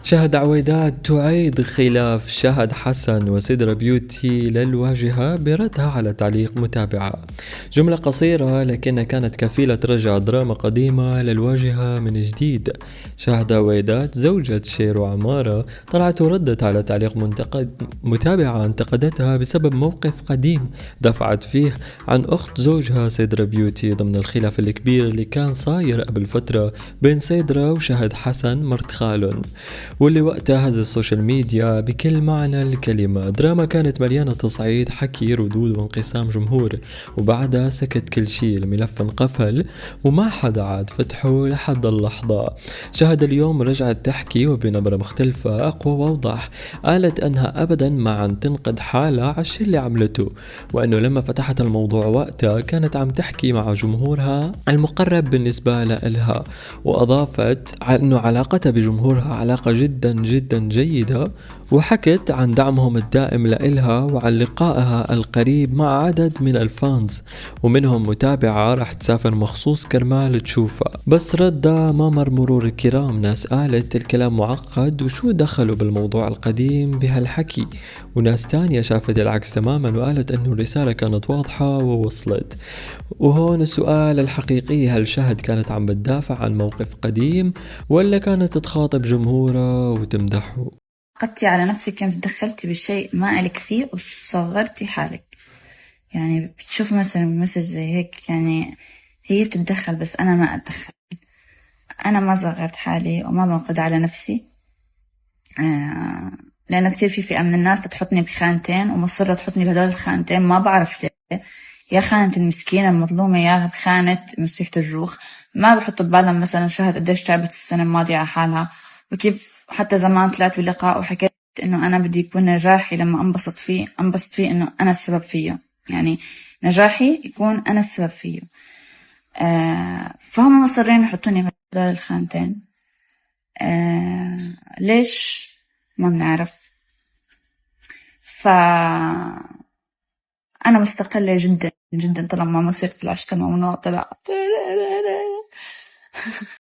شهد عويدات تعيد خلاف شهد حسن وسدرة بيوتي للواجهة بردها على تعليق متابعة. جملة قصيرة لكنها كانت كفيلة ترجع دراما قديمة للواجهة من جديد. شهد عويدات زوجة شيرو عمارة طلعت وردت على تعليق متابعة انتقدتها بسبب موقف قديم دفعت فيه عن أخت زوجها سدرة بيوتي ضمن الخلاف الكبير اللي كان صاير قبل فترة بين سدرة وشهد حسن مرت خالن، واللي وقتها هز السوشيال ميديا بكل معنى الكلمة. دراما كانت مليانة تصعيد، حكي، ردود وانقسام جمهور، وبعدها سكت كل شي، الملف انقفل وما حدا عاد فتحه لحد اللحظة. شهد اليوم رجعت تحكي وبنبرة مختلفة أقوى وأوضح، قالت أنها أبدا ما عم تنقد حالها على الشي اللي عملته، وأنه لما فتحت الموضوع وقتها كانت عم تحكي مع جمهورها المقرب بالنسبة لها، وأضافت أنه علاقتها بجمهورها علاقة جدا جدا جيدة، وحكت عن دعمهم الدائم لإلها وعن لقائها القريب مع عدد من الفانز، ومنهم متابعة رح تسافر مخصوص كرمال تشوفها. بس ردها ما مر مرور الكرام، ناس قالت الكلام معقد وشو دخلوا بالموضوع القديم بهالحكي، وناس تانية شافت العكس تماما وقالت انه الرسالة كانت واضحة ووصلت. وهون السؤال الحقيقي، هل شهد كانت عم بتدافع عن موقف قديم ولا كانت تخاطب جمهورها وتمدحه؟ قدتي على نفسك يوم تدخلتي بالشيء ما إلك فيه وصغرتي حالك. يعني بتشوف مثلا مسج زي هيك، يعني هي بتتدخل بس أنا ما أتدخل. أنا ما صغرت حالي وما بنقد على نفسي. لأنه كتير في فئة من الناس تحطني بخانتين ومصرة تحطني بهدول الخانتين، ما بعرف ليه. يا خانة المسكينة المظلومة يا بخانة مسيحة الجوخ. ما بحط ببالهم مثلا شهد قديش تعبت السنة الماضية على حالها، وكيف حتى زمان طلعت بلقاء وحكيت إنه أنا بدي يكون نجاحي لما أنبسط فيه إنه أنا السبب فيه. يعني نجاحي يكون أنا السبب فيه. فهم مصرين يحطوني بهدول الخانتين. ليش؟ ما بنعرف. فأنا مستقلة جدا جدا طالما موسيقى العشق الممنوع طلعت.